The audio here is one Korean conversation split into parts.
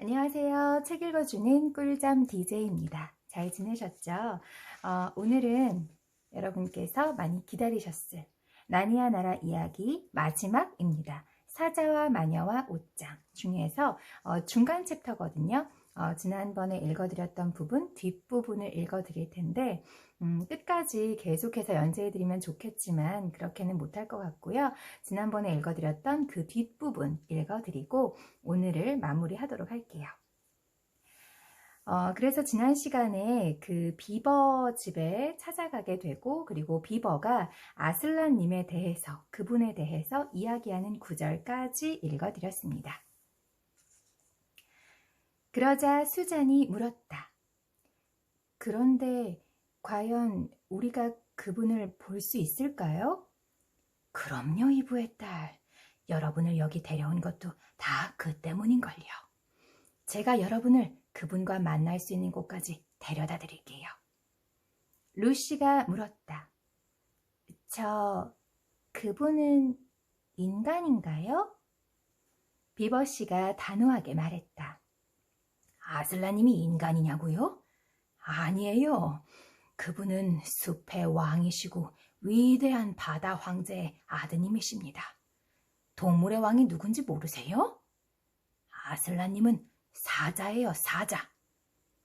안녕하세요. 책 읽어주는 꿀잠 DJ입니다. 잘 지내셨죠? 오늘은 여러분께서 많이 기다리셨을 나니아 나라 이야기 마지막입니다. 사자와 마녀와 옷장 중에서 중간 챕터거든요. 지난번에 읽어드렸던 부분, 뒷부분을 읽어드릴 텐데 끝까지 계속해서 연재해드리면 좋겠지만 그렇게는 못할 것 같고요. 지난번에 읽어드렸던 그 뒷부분 읽어드리고 오늘을 마무리하도록 할게요. 그래서 지난 시간에 그 비버 집에 찾아가게 되고 그리고 비버가 아슬란님에 대해서 그분에 대해서 이야기하는 구절까지 읽어드렸습니다. 그러자 수잔이 물었다. 그런데 과연 우리가 그분을 볼 수 있을까요? 그럼요, 이브의 딸. 여러분을 여기 데려온 것도 다 그 때문인걸요. 제가 여러분을 그분과 만날 수 있는 곳까지 데려다 드릴게요. 루시가 물었다. 그분은 인간인가요? 비버씨가 단호하게 말했다. 아슬라님이 인간이냐고요? 아니에요. 그분은 숲의 왕이시고 위대한 바다 황제의 아드님이십니다. 동물의 왕이 누군지 모르세요? 아슬라님은 사자예요, 사자.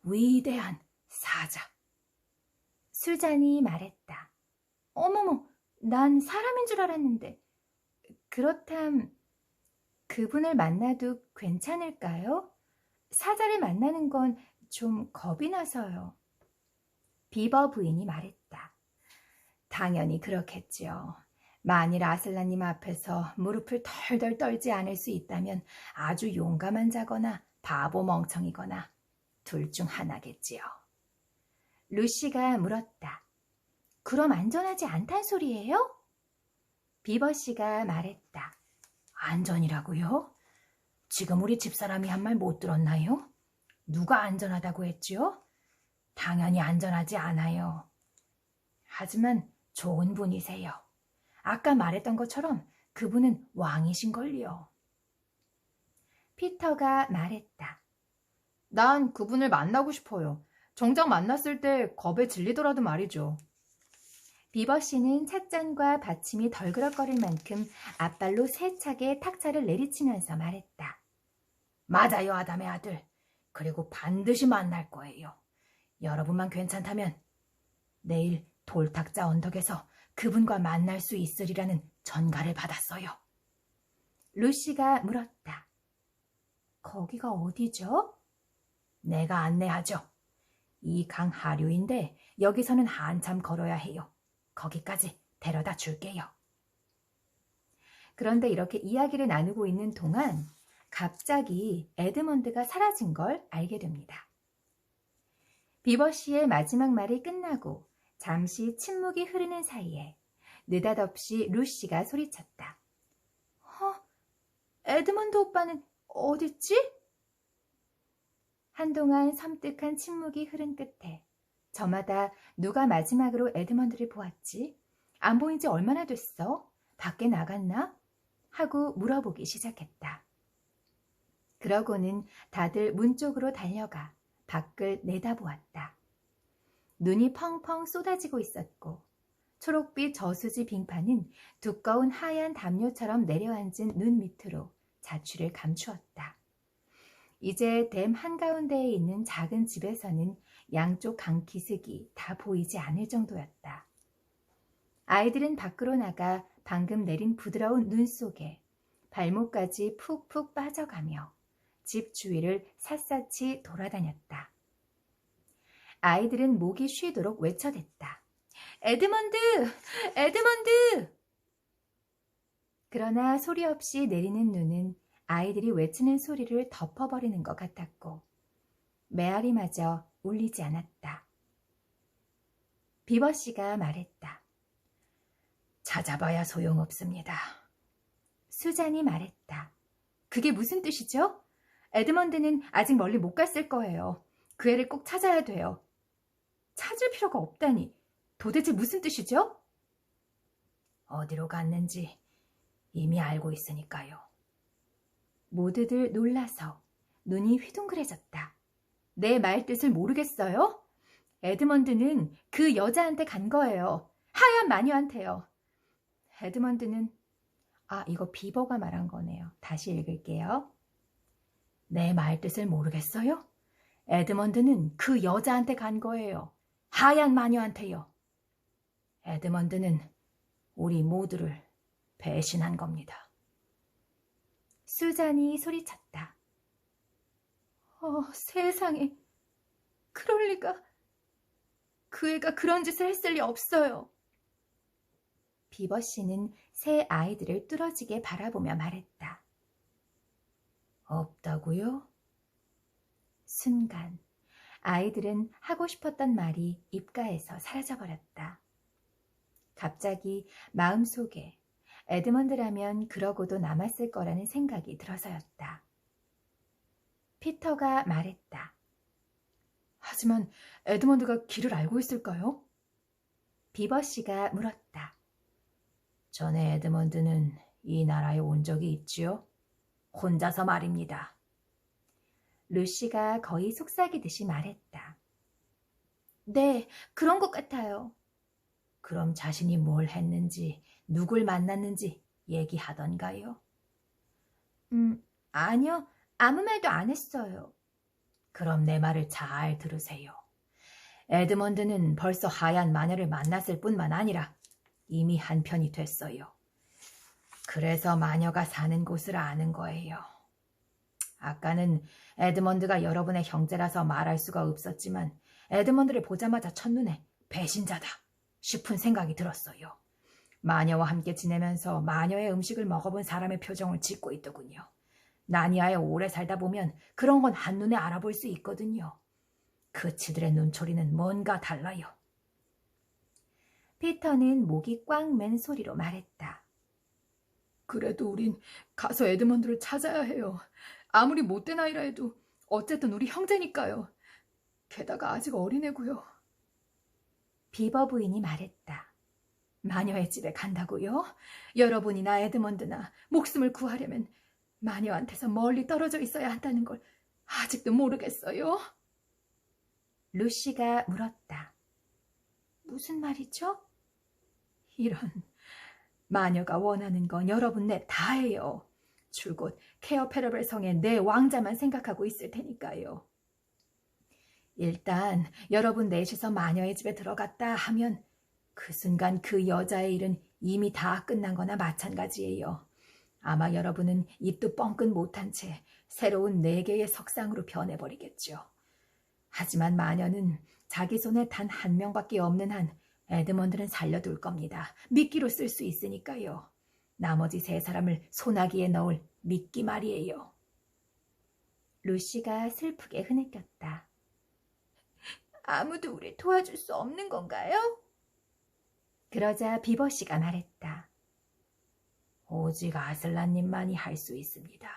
위대한 사자. 수잔이 말했다. 어머머, 난 사람인 줄 알았는데. 그렇담 그분을 만나도 괜찮을까요? 사자를 만나는 건 좀 겁이 나서요. 비버 부인이 말했다. 당연히 그렇겠지요. 만일 아슬라님 앞에서 무릎을 덜덜 떨지 않을 수 있다면 아주 용감한 자거나 바보 멍청이거나 둘 중 하나겠지요. 루시가 물었다. 그럼 안전하지 않단 소리예요? 비버씨가 말했다. 안전이라고요? 지금 우리 집사람이 한 말 못 들었나요? 누가 안전하다고 했지요? 당연히 안전하지 않아요. 하지만 좋은 분이세요. 아까 말했던 것처럼 그분은 왕이신걸요. 피터가 말했다. 난 그분을 만나고 싶어요. 정작 만났을 때 겁에 질리더라도 말이죠. 비버씨는 찻잔과 받침이 덜그럭거릴 만큼 앞발로 세차게 탁차를 내리치면서 말했다. 맞아요, 아담의 아들. 그리고 반드시 만날 거예요. 여러분만 괜찮다면 내일 돌탁자 언덕에서 그분과 만날 수 있으리라는 전가를 받았어요. 루시가 물었다. 거기가 어디죠? 내가 안내하죠. 이 강 하류인데 여기서는 한참 걸어야 해요. 거기까지 데려다 줄게요. 그런데 이렇게 이야기를 나누고 있는 동안 갑자기 에드먼드가 사라진 걸 알게 됩니다. 비버씨의 마지막 말이 끝나고 잠시 침묵이 흐르는 사이에 느닷없이 루시가 소리쳤다. 에드먼드 오빠는 어딨지? 한동안 섬뜩한 침묵이 흐른 끝에 저마다 누가 마지막으로 에드먼드를 보았지? 안 보인 지 얼마나 됐어? 밖에 나갔나? 하고 물어보기 시작했다. 그러고는 다들 문 쪽으로 달려가 밖을 내다보았다. 눈이 펑펑 쏟아지고 있었고 초록빛 저수지 빙판은 두꺼운 하얀 담요처럼 내려앉은 눈 밑으로 자취를 감추었다. 이제 댐 한가운데에 있는 작은 집에서는 양쪽 강기슭이 다 보이지 않을 정도였다. 아이들은 밖으로 나가 방금 내린 부드러운 눈 속에 발목까지 푹푹 빠져가며 집 주위를 샅샅이 돌아다녔다. 아이들은 목이 쉬도록 외쳐댔다. 에드먼드! 에드먼드! 그러나 소리 없이 내리는 눈은 아이들이 외치는 소리를 덮어버리는 것 같았고 메아리마저 울리지 않았다. 비버씨가 말했다. 찾아봐야 소용없습니다. 수잔이 말했다. 그게 무슨 뜻이죠? 에드먼드는 아직 멀리 못 갔을 거예요. 그 애를 꼭 찾아야 돼요. 찾을 필요가 없다니. 도대체 무슨 뜻이죠? 어디로 갔는지 이미 알고 있으니까요. 모두들 놀라서 눈이 휘둥그레졌다. 내 말 뜻을 모르겠어요? 에드먼드는 그 여자한테 간 거예요. 하얀 마녀한테요. 에드먼드는 이거 비버가 말한 거네요. 다시 읽을게요. 내 말 뜻을 모르겠어요? 에드먼드는 그 여자한테 간 거예요. 하얀 마녀한테요. 에드먼드는 우리 모두를 배신한 겁니다. 수잔이 소리쳤다. 세상에. 그럴 리가. 그 애가 그런 짓을 했을 리 없어요. 비버 씨는 새 아이들을 뚫어지게 바라보며 말했다. 없다고요? 순간 아이들은 하고 싶었던 말이 입가에서 사라져버렸다. 갑자기 마음속에 에드먼드라면 그러고도 남았을 거라는 생각이 들어서였다. 피터가 말했다. 하지만 에드먼드가 길을 알고 있을까요? 비버 씨가 물었다. 전에 에드먼드는 이 나라에 온 적이 있지요? 혼자서 말입니다. 루시가 거의 속삭이듯이 말했다. 네, 그런 것 같아요. 그럼 자신이 뭘 했는지, 누굴 만났는지 얘기하던가요? 아니요. 아무 말도 안 했어요. 그럼 내 말을 잘 들으세요. 에드먼드는 벌써 하얀 마녀를 만났을 뿐만 아니라 이미 한편이 됐어요. 그래서 마녀가 사는 곳을 아는 거예요. 아까는 에드먼드가 여러분의 형제라서 말할 수가 없었지만 에드먼드를 보자마자 첫눈에 배신자다 싶은 생각이 들었어요. 마녀와 함께 지내면서 마녀의 음식을 먹어본 사람의 표정을 짓고 있더군요. 나니아에 오래 살다 보면 그런 건 한눈에 알아볼 수 있거든요. 그치들의 눈초리는 뭔가 달라요. 피터는 목이 꽉 맨 소리로 말했다. 그래도 우린 가서 에드먼드를 찾아야 해요. 아무리 못된 아이라 해도 어쨌든 우리 형제니까요. 게다가 아직 어린애고요. 비버 부인이 말했다. 마녀의 집에 간다고요? 여러분이나 에드먼드나 목숨을 구하려면 마녀한테서 멀리 떨어져 있어야 한다는 걸 아직도 모르겠어요? 루시가 물었다. 무슨 말이죠? 이런, 마녀가 원하는 건 여러분 넷 다예요. 줄곧 케어 페러벨 성의 내 왕자만 생각하고 있을 테니까요. 일단 여러분 넷이서 마녀의 집에 들어갔다 하면 그 순간 그 여자의 일은 이미 다 끝난 거나 마찬가지예요. 아마 여러분은 입도 뻥끗 못한 채 새로운 4개의 석상으로 변해버리겠죠. 하지만 마녀는 자기 손에 단 한 명밖에 없는 한 에드먼드는 살려둘 겁니다. 미끼로 쓸 수 있으니까요. 나머지 3사람을 소나기에 넣을 미끼 말이에요. 루시가 슬프게 흐느꼈다. 아무도 우리 도와줄 수 없는 건가요? 그러자 비버 씨가 말했다. 오직 아슬란님만이 할 수 있습니다.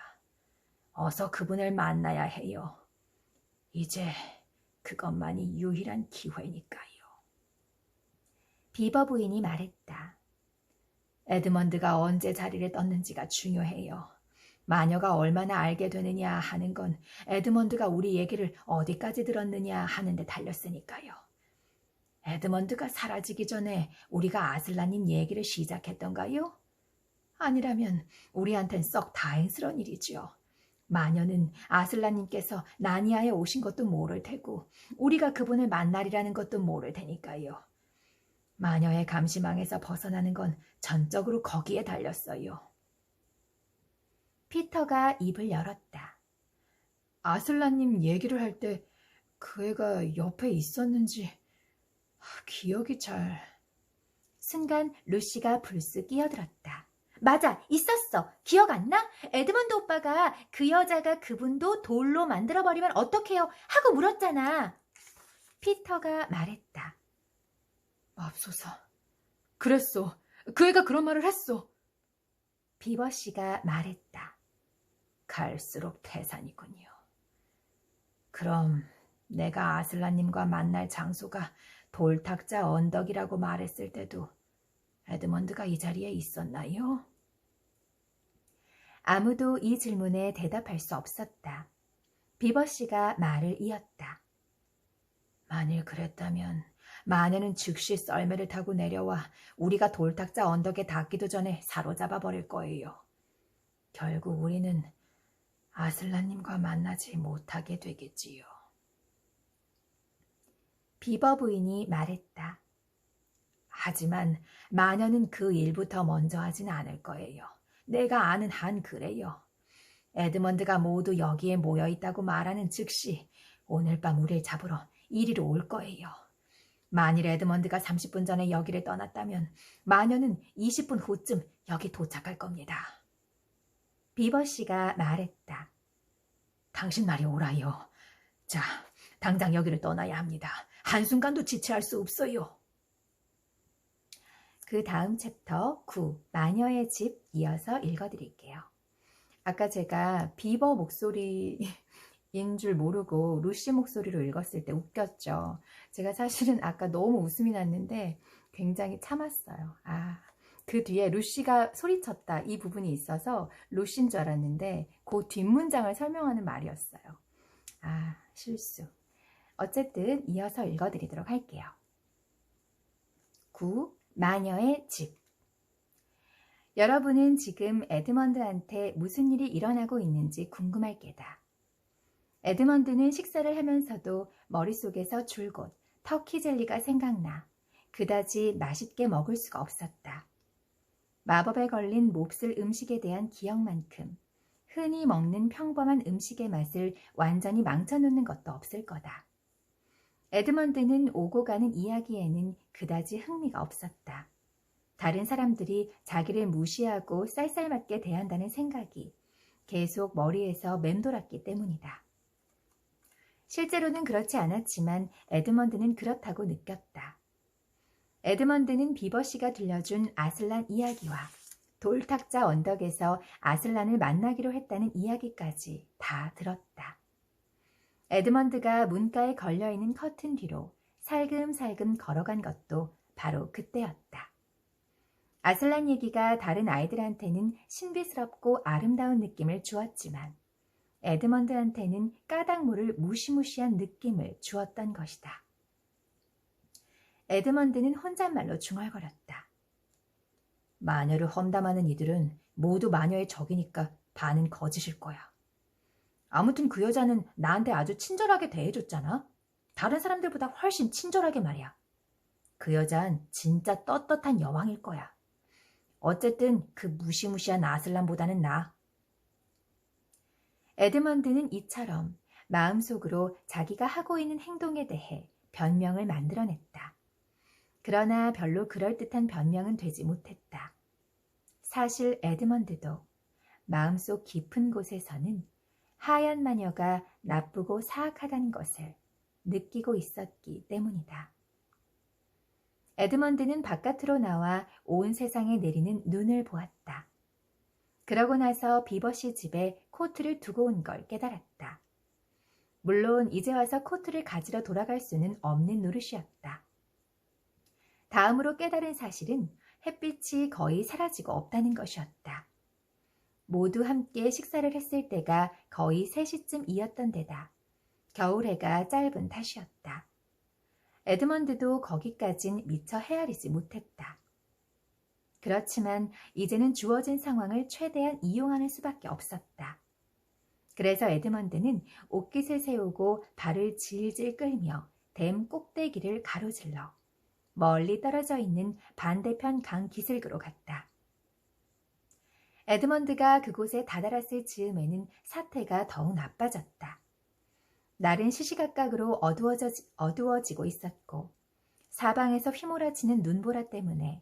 어서 그분을 만나야 해요. 이제 그것만이 유일한 기회니까요. 비버 부인이 말했다. 에드먼드가 언제 자리를 떴는지가 중요해요. 마녀가 얼마나 알게 되느냐 하는 건 에드먼드가 우리 얘기를 어디까지 들었느냐 하는 데 달렸으니까요. 에드먼드가 사라지기 전에 우리가 아슬라님 얘기를 시작했던가요? 아니라면 우리한텐 썩 다행스러운 일이지요. 마녀는 아슬라님께서 나니아에 오신 것도 모를 테고 우리가 그분을 만나리라는 것도 모를 테니까요. 마녀의 감시망에서 벗어나는 건 전적으로 거기에 달렸어요. 피터가 입을 열었다. 아슬라님 얘기를 할 때 그 애가 옆에 있었는지 기억이 잘... 순간 루시가 불쑥 끼어들었다. 맞아, 있었어. 기억 안 나? 에드먼드 오빠가 그 여자가 그분도 돌로 만들어버리면 어떡해요? 하고 물었잖아. 피터가 말했다. 맙소사. 그랬어. 그 애가 그런 말을 했어. 비버 씨가 말했다. 갈수록 태산이군요. 그럼 내가 아슬라님과 만날 장소가 돌탁자 언덕이라고 말했을 때도 에드먼드가 이 자리에 있었나요? 아무도 이 질문에 대답할 수 없었다. 비버 씨가 말을 이었다. 만일 그랬다면 마녀는 즉시 썰매를 타고 내려와 우리가 돌탁자 언덕에 닿기도 전에 사로잡아 버릴 거예요. 결국 우리는 아슬란님과 만나지 못하게 되겠지요. 비버 부인이 말했다. 하지만 마녀는 그 일부터 먼저 하진 않을 거예요. 내가 아는 한 그래요. 에드먼드가 모두 여기에 모여 있다고 말하는 즉시 오늘 밤 우리를 잡으러 이리로 올 거예요. 만일 에드먼드가 30분 전에 여기를 떠났다면 마녀는 20분 후쯤 여기 도착할 겁니다. 비버 씨가 말했다. 당신 말이 옳아요. 자, 당장 여기를 떠나야 합니다. 한순간도 지체할 수 없어요. 그 다음 챕터 9, 마녀의 집 이어서 읽어드릴게요. 아까 제가 비버 목소리인 줄 모르고 루시 목소리로 읽었을 때 웃겼죠. 제가 사실은 아까 너무 웃음이 났는데 굉장히 참았어요. 그 뒤에 루시가 소리쳤다 이 부분이 있어서 루시인 줄 알았는데 그 뒷문장을 설명하는 말이었어요. 실수. 어쨌든 이어서 읽어드리도록 할게요. 9. 마녀의 집. 여러분은 지금 에드먼드한테 무슨 일이 일어나고 있는지 궁금할 게다. 에드먼드는 식사를 하면서도 머릿속에서 줄곧 터키 젤리가 생각나 그다지 맛있게 먹을 수가 없었다. 마법에 걸린 몹쓸 음식에 대한 기억만큼 흔히 먹는 평범한 음식의 맛을 완전히 망쳐놓는 것도 없을 거다. 에드먼드는 오고 가는 이야기에는 그다지 흥미가 없었다. 다른 사람들이 자기를 무시하고 쌀쌀맞게 대한다는 생각이 계속 머리에서 맴돌았기 때문이다. 실제로는 그렇지 않았지만 에드먼드는 그렇다고 느꼈다. 에드먼드는 비버 씨가 들려준 아슬란 이야기와 돌탁자 언덕에서 아슬란을 만나기로 했다는 이야기까지 다 들었다. 에드먼드가 문가에 걸려있는 커튼 뒤로 살금살금 걸어간 것도 바로 그때였다. 아슬란 얘기가 다른 아이들한테는 신비스럽고 아름다운 느낌을 주었지만 에드먼드한테는 까닭 모를 무시무시한 느낌을 주었던 것이다. 에드먼드는 혼잣말로 중얼거렸다. 마녀를 험담하는 이들은 모두 마녀의 적이니까 반은 거짓일 거야. 아무튼 그 여자는 나한테 아주 친절하게 대해줬잖아. 다른 사람들보다 훨씬 친절하게 말이야. 그 여잔 진짜 떳떳한 여왕일 거야. 어쨌든 그 무시무시한 아슬란보다는 나아. 에드먼드는 이처럼 마음속으로 자기가 하고 있는 행동에 대해 변명을 만들어냈다. 그러나 별로 그럴듯한 변명은 되지 못했다. 사실 에드먼드도 마음속 깊은 곳에서는 하얀 마녀가 나쁘고 사악하다는 것을 느끼고 있었기 때문이다. 에드먼드는 바깥으로 나와 온 세상에 내리는 눈을 보았다. 그러고 나서 비버씨 집에 코트를 두고 온 걸 깨달았다. 물론 이제 와서 코트를 가지러 돌아갈 수는 없는 노릇이었다. 다음으로 깨달은 사실은 햇빛이 거의 사라지고 없다는 것이었다. 모두 함께 식사를 했을 때가 거의 3시쯤이었던 데다 겨울해가 짧은 탓이었다. 에드먼드도 거기까진 미처 헤아리지 못했다. 그렇지만 이제는 주어진 상황을 최대한 이용하는 수밖에 없었다. 그래서 에드먼드는 옷깃을 세우고 발을 질질 끌며 댐 꼭대기를 가로질러 멀리 떨어져 있는 반대편 강 기슭으로 갔다. 에드먼드가 그곳에 다다랐을 즈음에는 사태가 더욱 나빠졌다. 날은 시시각각으로 어두워지고 있었고 사방에서 휘몰아치는 눈보라 때문에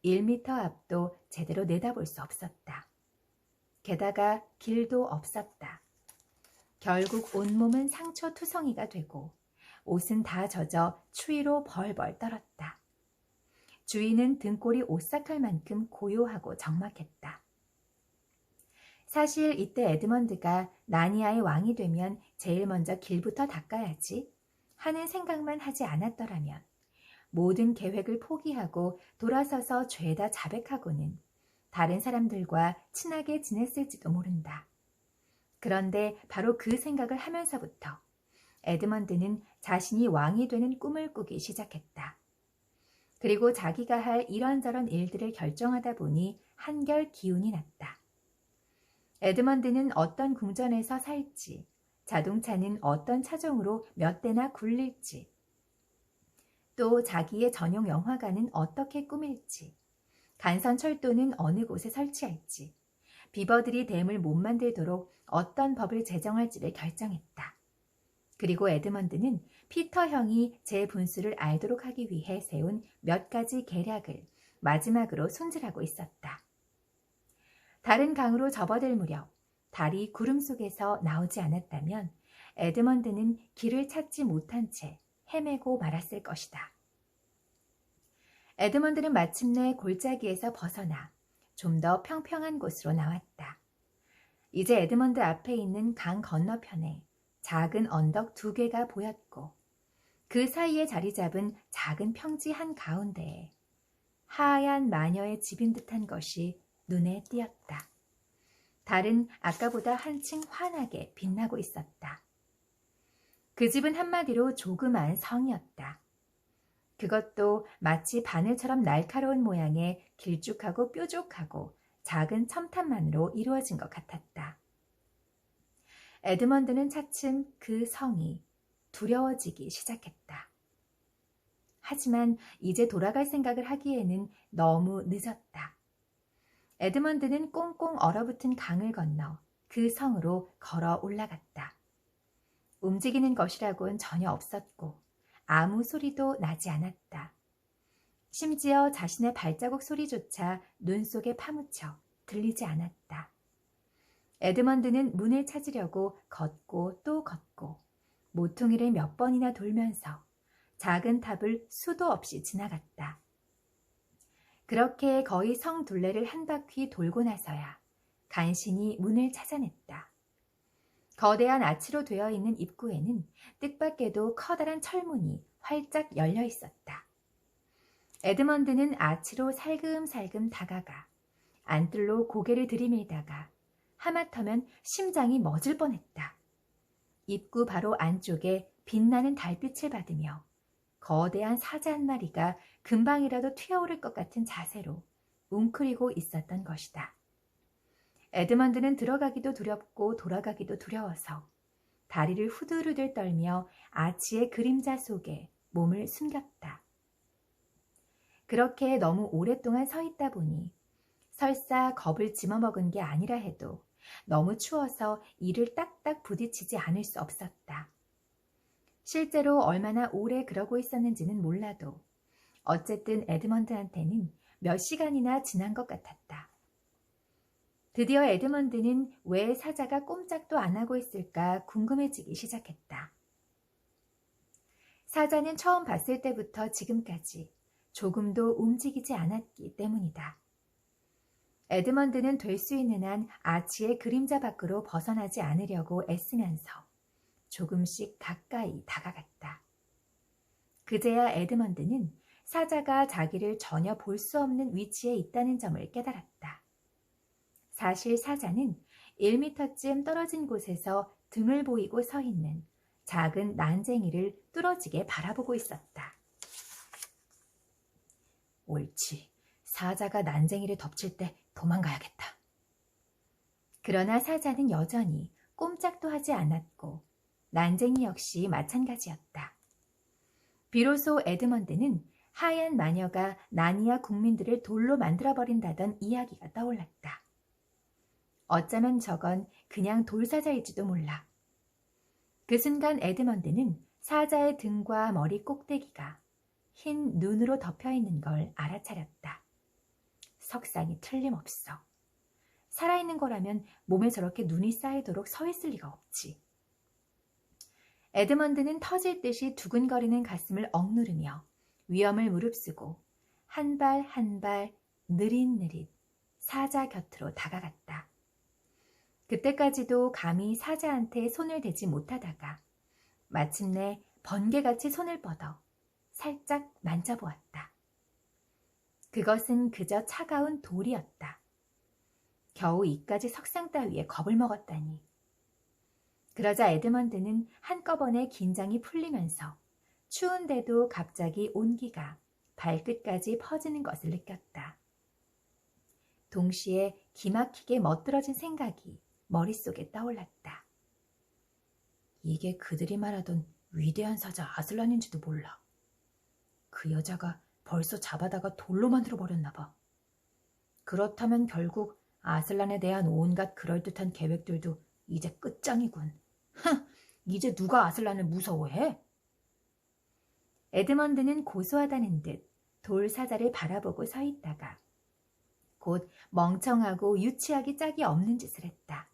1미터 앞도 제대로 내다볼 수 없었다. 게다가 길도 없었다. 결국 온몸은 상처투성이가 되고 옷은 다 젖어 추위로 벌벌 떨었다. 주위는 등골이 오싹할 만큼 고요하고 적막했다. 사실 이때 에드먼드가 나니아의 왕이 되면 제일 먼저 길부터 닦아야지 하는 생각만 하지 않았더라면 모든 계획을 포기하고 돌아서서 죄다 자백하고는 다른 사람들과 친하게 지냈을지도 모른다. 그런데 바로 그 생각을 하면서부터 에드먼드는 자신이 왕이 되는 꿈을 꾸기 시작했다. 그리고 자기가 할 이런저런 일들을 결정하다 보니 한결 기운이 났다. 에드먼드는 어떤 궁전에서 살지, 자동차는 어떤 차종으로 몇 대나 굴릴지, 또 자기의 전용 영화관은 어떻게 꾸밀지, 간선철도는 어느 곳에 설치할지, 비버들이 댐을 못 만들도록 어떤 법을 제정할지를 결정했다. 그리고 에드먼드는 피터 형이 제 분수를 알도록 하기 위해 세운 몇 가지 계략을 마지막으로 손질하고 있었다. 다른 강으로 접어들 무렵 달이 구름 속에서 나오지 않았다면 에드먼드는 길을 찾지 못한 채 헤매고 말았을 것이다. 에드먼드는 마침내 골짜기에서 벗어나 좀 더 평평한 곳으로 나왔다. 이제 에드먼드 앞에 있는 강 건너편에 작은 언덕 2개가 보였고 그 사이에 자리 잡은 작은 평지 한가운데에 하얀 마녀의 집인 듯한 것이 눈에 띄었다. 달은 아까보다 한층 환하게 빛나고 있었다. 그 집은 한마디로 조그마한 성이었다. 그것도 마치 바늘처럼 날카로운 모양의 길쭉하고 뾰족하고 작은 첨탑만으로 이루어진 것 같았다. 에드먼드는 차츰 그 성이 두려워지기 시작했다. 하지만 이제 돌아갈 생각을 하기에는 너무 늦었다. 에드먼드는 꽁꽁 얼어붙은 강을 건너 그 성으로 걸어 올라갔다. 움직이는 것이라고는 전혀 없었고 아무 소리도 나지 않았다. 심지어 자신의 발자국 소리조차 눈 속에 파묻혀 들리지 않았다. 에드먼드는 문을 찾으려고 걷고 또 걷고 모퉁이를 몇 번이나 돌면서 작은 탑을 수도 없이 지나갔다. 그렇게 거의 성 둘레를 한 바퀴 돌고 나서야 간신히 문을 찾아냈다. 거대한 아치로 되어 있는 입구에는 뜻밖에도 커다란 철문이 활짝 열려 있었다. 에드먼드는 아치로 살금살금 다가가 안뜰로 고개를 들이밀다가 하마터면 심장이 멎을 뻔했다. 입구 바로 안쪽에 빛나는 달빛을 받으며 거대한 사자 한 마리가 금방이라도 튀어오를 것 같은 자세로 웅크리고 있었던 것이다. 에드먼드는 들어가기도 두렵고 돌아가기도 두려워서 다리를 후들후들 떨며 아치의 그림자 속에 몸을 숨겼다. 그렇게 너무 오랫동안 서 있다 보니 설사 겁을 집어먹은 게 아니라 해도 너무 추워서 이를 딱딱 부딪히지 않을 수 없었다. 실제로 얼마나 오래 그러고 있었는지는 몰라도 어쨌든 에드먼드한테는 몇 시간이나 지난 것 같았다. 드디어 에드먼드는 왜 사자가 꼼짝도 안 하고 있을까 궁금해지기 시작했다. 사자는 처음 봤을 때부터 지금까지 조금도 움직이지 않았기 때문이다. 에드먼드는 될 수 있는 한 아치의 그림자 밖으로 벗어나지 않으려고 애쓰면서 조금씩 가까이 다가갔다. 그제야 에드먼드는 사자가 자기를 전혀 볼 수 없는 위치에 있다는 점을 깨달았다. 사실 사자는 1미터쯤 떨어진 곳에서 등을 보이고 서 있는 작은 난쟁이를 뚫어지게 바라보고 있었다. 옳지. 사자가 난쟁이를 덮칠 때 도망가야겠다. 그러나 사자는 여전히 꼼짝도 하지 않았고 난쟁이 역시 마찬가지였다. 비로소 에드먼드는 하얀 마녀가 나니아 국민들을 돌로 만들어버린다던 이야기가 떠올랐다. 어쩌면 저건 그냥 돌사자일지도 몰라. 그 순간 에드먼드는 사자의 등과 머리 꼭대기가 흰 눈으로 덮여있는 걸 알아차렸다. 석상이 틀림없어. 살아있는 거라면 몸에 저렇게 눈이 쌓이도록 서 있을 리가 없지. 에드먼드는 터질 듯이 두근거리는 가슴을 억누르며 위험을 무릅쓰고 한 발 한 발 느릿느릿 사자 곁으로 다가갔다. 그때까지도 감히 사자한테 손을 대지 못하다가 마침내 번개같이 손을 뻗어 살짝 만져보았다. 그것은 그저 차가운 돌이었다. 겨우 이까지 석상 따위에 겁을 먹었다니. 그러자 에드먼드는 한꺼번에 긴장이 풀리면서 추운데도 갑자기 온기가 발끝까지 퍼지는 것을 느꼈다. 동시에 기막히게 멋들어진 생각이 머릿속에 떠올랐다. 이게 그들이 말하던 위대한 사자 아슬란인지도 몰라. 그 여자가 벌써 잡아다가 돌로 만들어버렸나 봐. 그렇다면 결국 아슬란에 대한 온갖 그럴듯한 계획들도 이제 끝장이군. 이제 누가 아슬란을 무서워해? 에드먼드는 고소하다는 듯 돌 사자를 바라보고 서 있다가 곧 멍청하고 유치하기 짝이 없는 짓을 했다.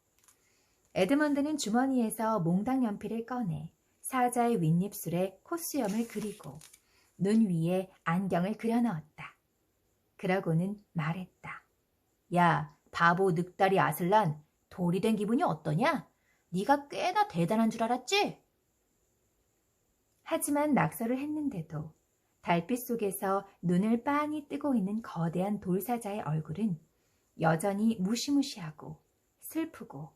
에드먼드는 주머니에서 몽당 연필을 꺼내 사자의 윗입술에 콧수염을 그리고 눈 위에 안경을 그려 넣었다. 그러고는 말했다. 야, 바보 늑다리 아슬란, 돌이 된 기분이 어떠냐? 네가 꽤나 대단한 줄 알았지? 하지만 낙서를 했는데도 달빛 속에서 눈을 빤히 뜨고 있는 거대한 돌사자의 얼굴은 여전히 무시무시하고 슬프고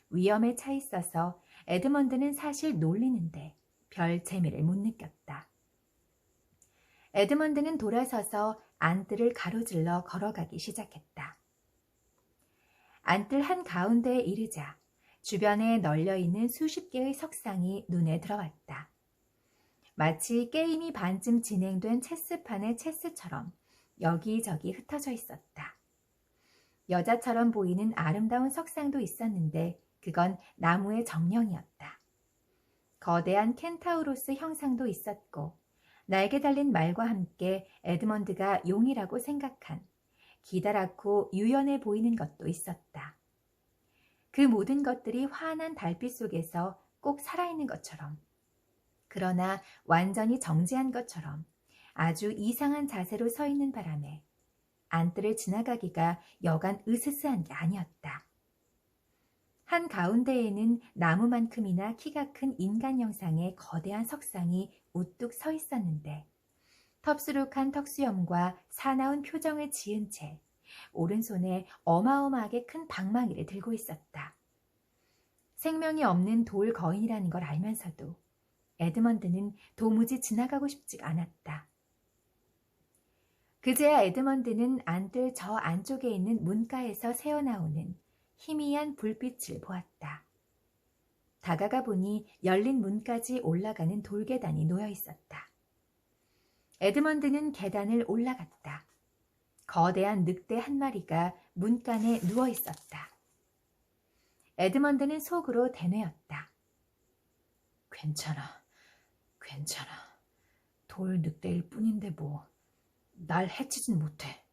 위험에 차 있어서 에드먼드는 사실 놀리는데 별 재미를 못 느꼈다. 에드먼드는 돌아서서 안뜰을 가로질러 걸어가기 시작했다. 안뜰 한가운데에 이르자 주변에 널려있는 수십 개의 석상이 눈에 들어왔다. 마치 게임이 반쯤 진행된 체스판의 체스처럼 여기저기 흩어져 있었다. 여자처럼 보이는 아름다운 석상도 있었는데 그건 나무의 정령이었다. 거대한 켄타우로스 형상도 있었고 날개 달린 말과 함께 에드먼드가 용이라고 생각한 기다랗고 유연해 보이는 것도 있었다. 그 모든 것들이 환한 달빛 속에서 꼭 살아있는 것처럼, 그러나 완전히 정지한 것처럼 아주 이상한 자세로 서 있는 바람에 안뜰을 지나가기가 여간 으스스한 게 아니었다. 한가운데에는 나무만큼이나 키가 큰 인간 형상의 거대한 석상이 우뚝 서 있었는데 텁수룩한 턱수염과 사나운 표정을 지은 채 오른손에 어마어마하게 큰 방망이를 들고 있었다. 생명이 없는 돌 거인이라는 걸 알면서도 에드먼드는 도무지 지나가고 싶지가 않았다. 그제야 에드먼드는 안뜰 저 안쪽에 있는 문가에서 새어나오는 희미한 불빛을 보았다. 다가가 보니 열린 문까지 올라가는 돌계단이 놓여 있었다. 에드먼드는 계단을 올라갔다. 거대한 늑대 한 마리가 문간에 누워 있었다. 에드먼드는 속으로 대뇌었다. 괜찮아. 돌 늑대일 뿐인데 뭐 날 해치진 못해.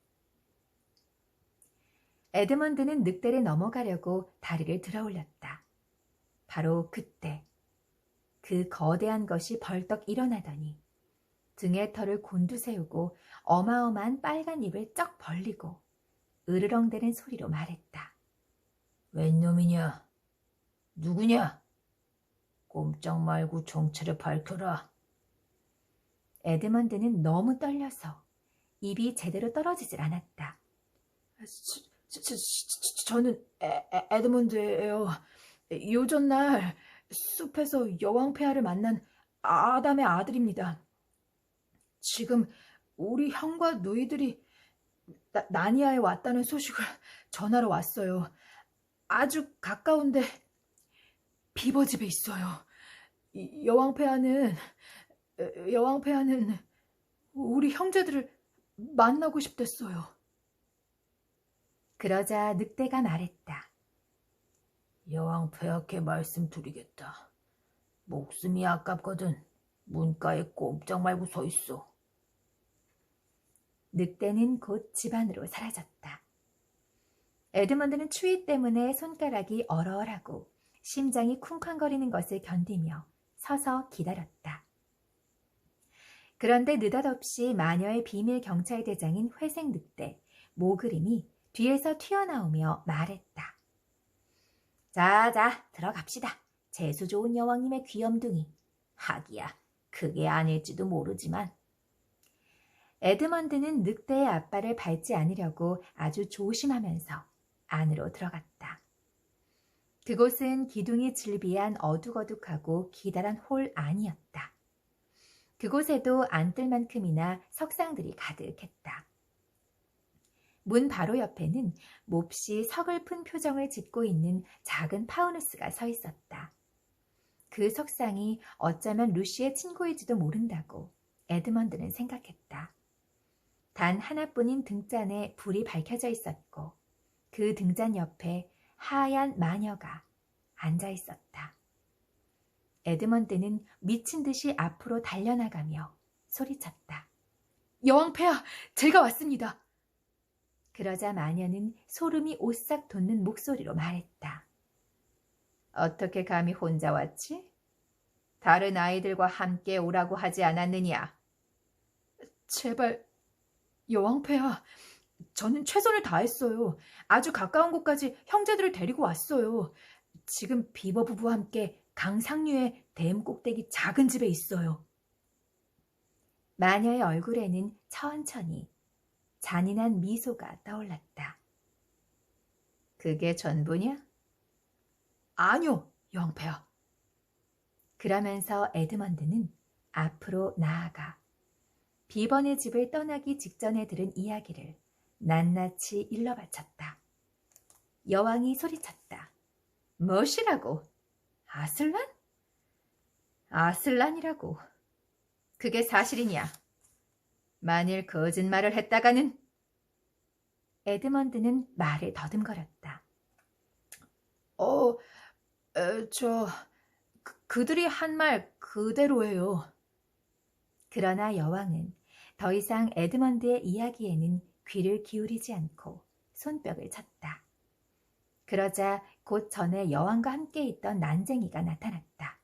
에드먼드는 늑대를 넘어가려고 다리를 들어 올렸다. 바로 그때 그 거대한 것이 벌떡 일어나더니 등의 털을 곤두세우고 어마어마한 빨간 입을 쩍 벌리고 으르렁대는 소리로 말했다. 웬 놈이냐? 누구냐? 꼼짝 말고 정체를 밝혀라. 에드먼드는 너무 떨려서 입이 제대로 떨어지질 않았다. 저는 에드먼드예요. 요전날 숲에서 여왕 폐하를 만난 아담의 아들입니다. 지금 우리 형과 누이들이 나니아에 왔다는 소식을 전하러 왔어요. 아주 가까운데 비버집에 있어요. 여왕 폐하는 우리 형제들을 만나고 싶댔어요. 그러자 늑대가 말했다. 여왕 폐하께 말씀드리겠다. 목숨이 아깝거든 문가에 꼼짝 말고 서 있어. 늑대는 곧 집 안으로 사라졌다. 에드먼드는 추위 때문에 손가락이 얼얼하고 심장이 쿵쾅거리는 것을 견디며 서서 기다렸다. 그런데 느닷없이 마녀의 비밀 경찰대장인 회색 늑대 모그림이 뒤에서 튀어나오며 말했다. 자, 들어갑시다. 재수 좋은 여왕님의 귀염둥이. 하기야, 그게 아닐지도 모르지만. 에드먼드는 늑대의 앞발을 밟지 않으려고 아주 조심하면서 안으로 들어갔다. 그곳은 기둥이 질비한 어둑어둑하고 기다란 홀 안이었다. 그곳에도 앉을 만큼이나 석상들이 가득했다. 문 바로 옆에는 몹시 서글픈 표정을 짓고 있는 작은 파우누스가 서 있었다. 그 석상이 어쩌면 루시의 친구일지도 모른다고 에드먼드는 생각했다. 단 하나뿐인 등잔에 불이 밝혀져 있었고 그 등잔 옆에 하얀 마녀가 앉아 있었다. 에드먼드는 미친 듯이 앞으로 달려나가며 소리쳤다. 여왕폐하, 제가 왔습니다. 그러자 마녀는 소름이 오싹 돋는 목소리로 말했다. 어떻게 감히 혼자 왔지? 다른 아이들과 함께 오라고 하지 않았느냐? 제발, 여왕폐하, 저는 최선을 다했어요. 아주 가까운 곳까지 형제들을 데리고 왔어요. 지금 비버 부부와 함께 강상류의 댐 꼭대기 작은 집에 있어요. 마녀의 얼굴에는 천천히 잔인한 미소가 떠올랐다. 그게 전부냐? 아니요, 여왕폐하. 그러면서 에드먼드는 앞으로 나아가 비번의 집을 떠나기 직전에 들은 이야기를 낱낱이 일러 바쳤다. 여왕이 소리쳤다. 무엇이라고? 아슬란? 아슬란이라고. 그게 사실이냐? 만일 거짓말을 했다가는? 에드먼드는 말을 더듬거렸다. 그들이 한 말 그대로예요. 그러나 여왕은 더 이상 에드먼드의 이야기에는 귀를 기울이지 않고 손뼉을 쳤다. 그러자 곧 전에 여왕과 함께 있던 난쟁이가 나타났다.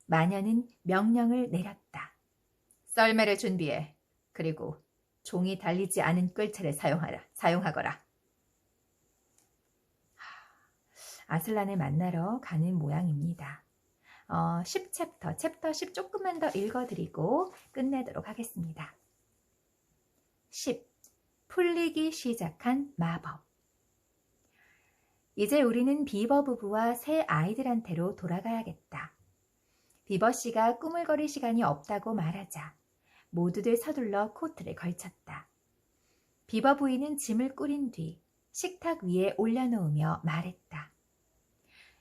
마녀는 명령을 내렸다. 썰매를 준비해. 그리고 종이 달리지 않은 끌채를 사용하거라. 아슬란을 만나러 가는 모양입니다. 10챕터, 챕터 10 조금만 더 읽어드리고 끝내도록 하겠습니다. 10. 풀리기 시작한 마법. 이제 우리는 비버 부부와 새 아이들한테로 돌아가야겠다. 비버 씨가 꾸물거릴 시간이 없다고 말하자 모두들 서둘러 코트를 걸쳤다. 비버 부인은 짐을 꾸린 뒤 식탁 위에 올려놓으며 말했다.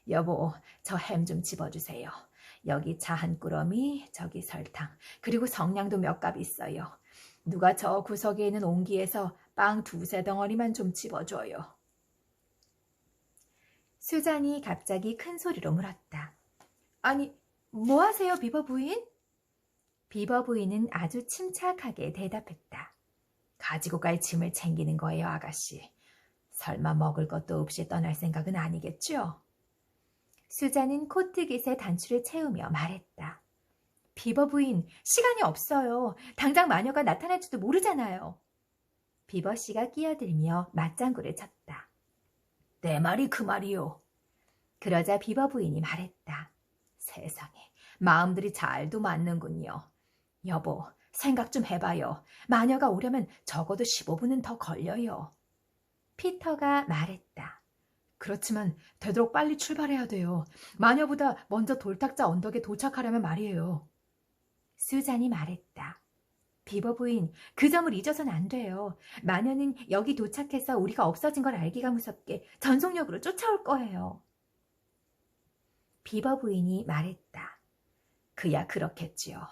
여보, 저 햄 좀 집어주세요. 여기 차 한 꾸러미, 저기 설탕, 그리고 성냥도 몇 갑 있어요. 누가 저 구석에 있는 옹기에서 빵 2-3 덩어리만 좀 집어줘요. 수잔이 갑자기 큰 소리로 물었다. 아니, 뭐 하세요, 비버 부인? 비버 부인은 아주 침착하게 대답했다. 가지고 갈 짐을 챙기는 거예요, 아가씨. 설마 먹을 것도 없이 떠날 생각은 아니겠죠? 수잔은 코트깃에 단추를 채우며 말했다. 비버 부인, 시간이 없어요. 당장 마녀가 나타날지도 모르잖아요. 비버 씨가 끼어들며 맞장구를 쳤다. 내 말이 그 말이요. 그러자 비버 부인이 말했다. 세상에, 마음들이 잘도 맞는군요. 여보, 생각 좀 해봐요. 마녀가 오려면 적어도 15분은 더 걸려요. 피터가 말했다. 그렇지만 되도록 빨리 출발해야 돼요. 마녀보다 먼저 돌탁자 언덕에 도착하려면 말이에요. 수잔이 말했다. 비버 부인, 그 점을 잊어서는 안 돼요. 마녀는 여기 도착해서 우리가 없어진 걸 알기가 무섭게 전속력으로 쫓아올 거예요. 비버 부인이 말했다. 그야 그렇겠지요.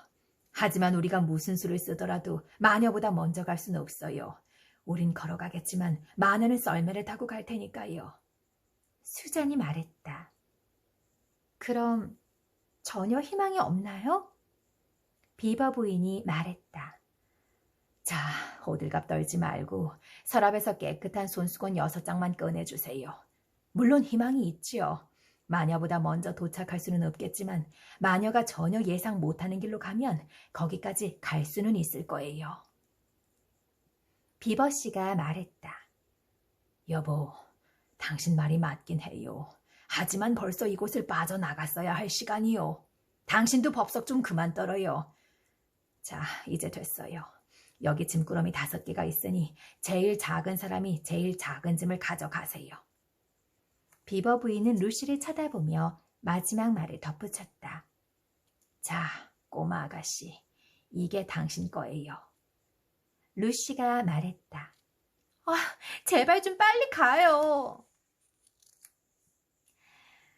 하지만 우리가 무슨 수를 쓰더라도 마녀보다 먼저 갈 수는 없어요. 우린 걸어가겠지만 마녀는 썰매를 타고 갈 테니까요. 수잔이 말했다. 그럼 전혀 희망이 없나요? 비버 부인이 말했다. 자, 호들갑 떨지 말고 서랍에서 깨끗한 손수건 6장만 꺼내주세요. 물론 희망이 있지요. 마녀보다 먼저 도착할 수는 없겠지만 마녀가 전혀 예상 못하는 길로 가면 거기까지 갈 수는 있을 거예요. 비버 씨가 말했다. 여보, 당신 말이 맞긴 해요. 하지만 벌써 이곳을 빠져나갔어야 할 시간이요. 당신도 법석 좀 그만 떨어요. 자, 이제 됐어요. 여기 짐꾸러미 5개가 있으니 제일 작은 사람이 제일 작은 짐을 가져가세요. 비버 부인은 루시를 쳐다보며 마지막 말을 덧붙였다. 자, 꼬마 아가씨, 이게 당신 거예요. 루시가 말했다. 아, 제발 좀 빨리 가요.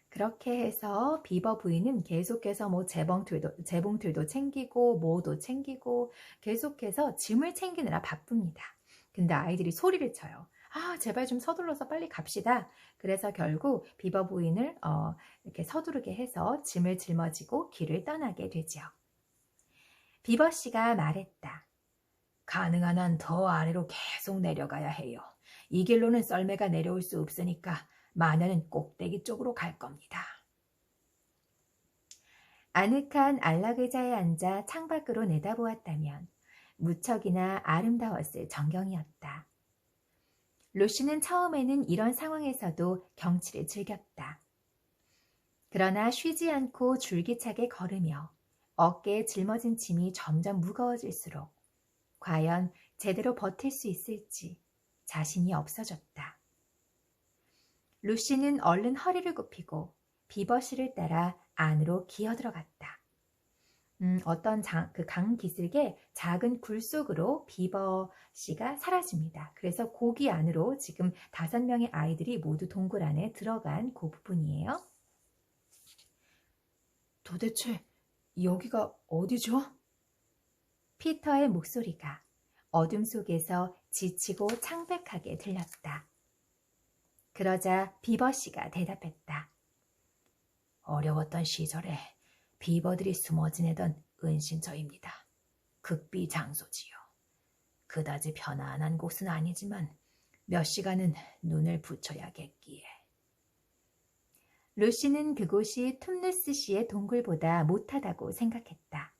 그렇게 해서 비버 부인은 계속해서 뭐 재봉틀도 챙기고 뭐도 챙기고 계속해서 짐을 챙기느라 바쁩니다. 근데 아이들이 소리를 쳐요. 아, 제발 좀 서둘러서 빨리 갑시다. 그래서 결국 비버 부인을 이렇게 서두르게 해서 짐을 짊어지고 길을 떠나게 되죠. 비버 씨가 말했다. 가능한 한 더 아래로 계속 내려가야 해요. 이 길로는 썰매가 내려올 수 없으니까 마녀는 꼭대기 쪽으로 갈 겁니다. 아늑한 안락의자에 앉아 창밖으로 내다보았다면 무척이나 아름다웠을 전경이었다. 루시는 처음에는 이런 상황에서도 경치를 즐겼다. 그러나 쉬지 않고 줄기차게 걸으며 어깨에 짊어진 짐이 점점 무거워질수록 과연 제대로 버틸 수 있을지 자신이 없어졌다. 루시는 얼른 허리를 굽히고 비버 씨를 따라 안으로 기어들어갔다. 어떤 그 강 기슭의 작은 굴 속으로 비버 씨가 사라집니다. 그래서 고기 안으로 지금 5명의 아이들이 모두 동굴 안에 들어간 그 부분이에요. 도대체 여기가 어디죠? 피터의 목소리가 어둠 속에서 지치고 창백하게 들렸다. 그러자 비버 씨가 대답했다. 어려웠던 시절에 비버들이 숨어 지내던 은신처입니다. 극비 장소지요. 그다지 편안한 곳은 아니지만 몇 시간은 눈을 붙여야겠기에. 루시는 그곳이 툼누스 씨의 동굴보다 못하다고 생각했다.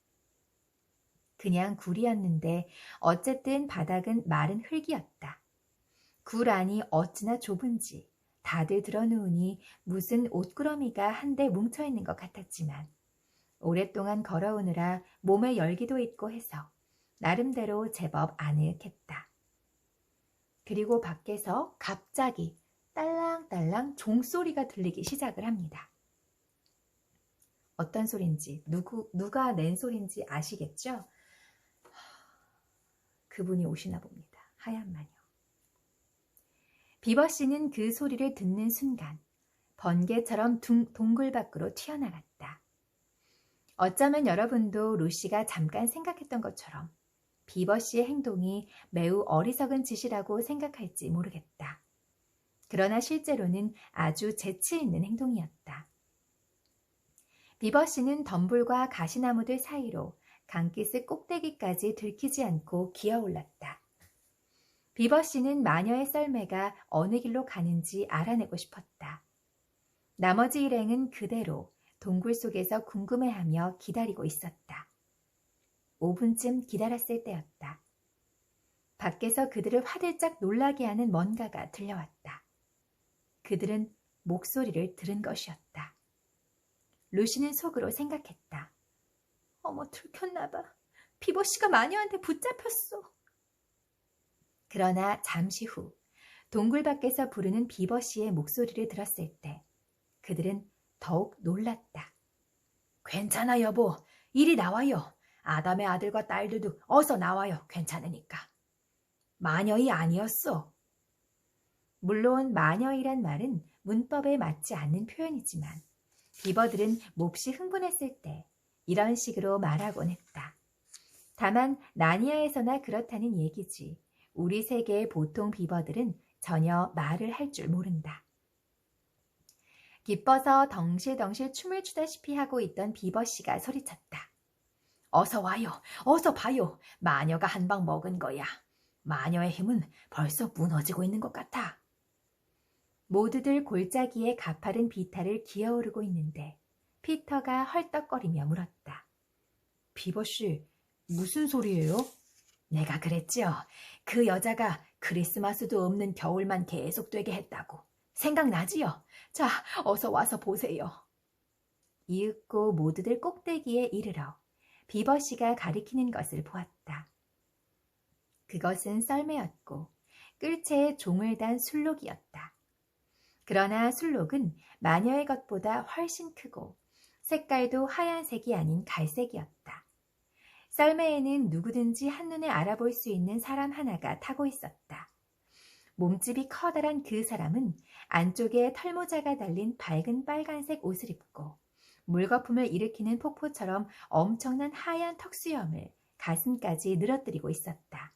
그냥 굴이었는데 어쨌든 바닥은 마른 흙이었다. 굴 안이 어찌나 좁은지 다들 들어누우니 무슨 옷구러미가 한데 뭉쳐있는 것 같았지만 오랫동안 걸어오느라 몸에 열기도 있고 해서 나름대로 제법 아늑했다. 그리고 밖에서 갑자기 딸랑딸랑 종소리가 들리기 시작을 합니다. 어떤 소린지 누가 낸 소린지 아시겠죠? 그분이 오시나 봅니다. 하얀 마녀. 비버 씨는 그 소리를 듣는 순간 번개처럼 동굴 밖으로 튀어나갔다. 어쩌면 여러분도 루시가 잠깐 생각했던 것처럼 비버 씨의 행동이 매우 어리석은 짓이라고 생각할지 모르겠다. 그러나 실제로는 아주 재치 있는 행동이었다. 비버 씨는 덤불과 가시나무들 사이로 강기슭 꼭대기까지 들키지 않고 기어올랐다. 비버 씨는 마녀의 썰매가 어느 길로 가는지 알아내고 싶었다. 나머지 일행은 그대로 동굴 속에서 궁금해하며 기다리고 있었다. 5분쯤 기다렸을 때였다. 밖에서 그들을 화들짝 놀라게 하는 뭔가가 들려왔다. 그들은 목소리를 들은 것이었다. 루시는 속으로 생각했다. 어머, 들켰나봐. 비버 씨가 마녀한테 붙잡혔어. 그러나 잠시 후 동굴 밖에서 부르는 비버 씨의 목소리를 들었을 때 그들은 더욱 놀랐다. 괜찮아 여보, 이리 나와요. 아담의 아들과 딸들도 어서 나와요. 괜찮으니까. 마녀이 아니었어. 물론 마녀이란 말은 문법에 맞지 않는 표현이지만 비버들은 몹시 흥분했을 때 이런 식으로 말하곤 했다. 다만 나니아에서나 그렇다는 얘기지. 우리 세계의 보통 비버들은 전혀 말을 할 줄 모른다. 기뻐서 덩실덩실 춤을 추다시피 하고 있던 비버 씨가 소리쳤다. 어서 와요. 어서 봐요. 마녀가 한 방 먹은 거야. 마녀의 힘은 벌써 무너지고 있는 것 같아. 모두들 골짜기에 가파른 비탈을 기어오르고 있는데 피터가 헐떡거리며 물었다. 비버 씨, 무슨 소리예요? 내가 그랬죠. 그 여자가 크리스마스도 없는 겨울만 계속되게 했다고. 생각나지요? 자, 어서 와서 보세요. 이윽고 모두들 꼭대기에 이르러 비버 씨가 가리키는 것을 보았다. 그것은 썰매였고 끌채에 종을 단 술록이었다. 그러나 술록은 마녀의 것보다 훨씬 크고 색깔도 하얀색이 아닌 갈색이었다. 썰매에는 누구든지 한눈에 알아볼 수 있는 사람 하나가 타고 있었다. 몸집이 커다란 그 사람은 안쪽에 털모자가 달린 밝은 빨간색 옷을 입고 물거품을 일으키는 폭포처럼 엄청난 하얀 턱수염을 가슴까지 늘어뜨리고 있었다.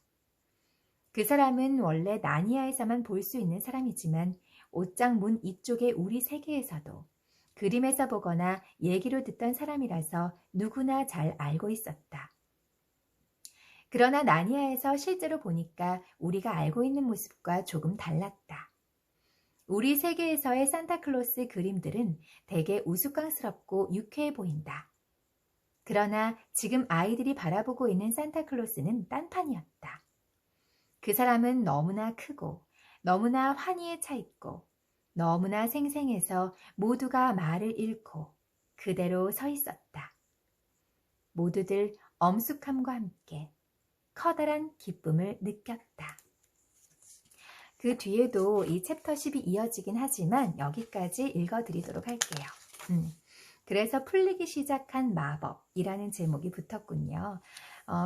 그 사람은 원래 나니아에서만 볼 수 있는 사람이지만 옷장 문 이쪽의 우리 세계에서도 그림에서 보거나 얘기로 듣던 사람이라서 누구나 잘 알고 있었다. 그러나 나니아에서 실제로 보니까 우리가 알고 있는 모습과 조금 달랐다. 우리 세계에서의 산타클로스 그림들은 되게 우스꽝스럽고 유쾌해 보인다. 그러나 지금 아이들이 바라보고 있는 산타클로스는 딴판이었다. 그 사람은 너무나 크고 너무나 환희에 차 있고 너무나 생생해서 모두가 말을 잃고 그대로 서 있었다. 모두들 엄숙함과 함께 커다란 기쁨을 느꼈다. 그 뒤에도 이 챕터 10이 이어지긴 하지만 여기까지 읽어드리도록 할게요. 그래서 풀리기 시작한 마법이라는 제목이 붙었군요.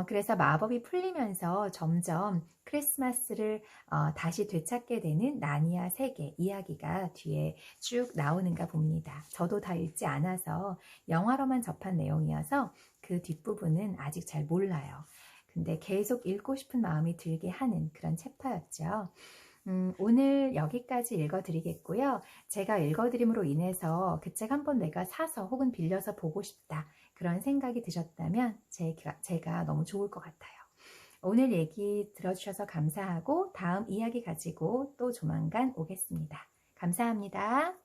그래서 마법이 풀리면서 점점 크리스마스를 다시 되찾게 되는 나니아 세계 이야기가 뒤에 쭉 나오는가 봅니다. 저도 다 읽지 않아서 영화로만 접한 내용이어서 그 뒷부분은 아직 잘 몰라요. 근데 계속 읽고 싶은 마음이 들게 하는 그런 챕터였죠. 오늘 여기까지 읽어드리겠고요. 제가 읽어드림으로 인해서 그 책 한번 내가 사서 혹은 빌려서 보고 싶다. 그런 생각이 드셨다면 제가 너무 좋을 것 같아요. 오늘 얘기 들어주셔서 감사하고 다음 이야기 가지고 또 조만간 오겠습니다. 감사합니다.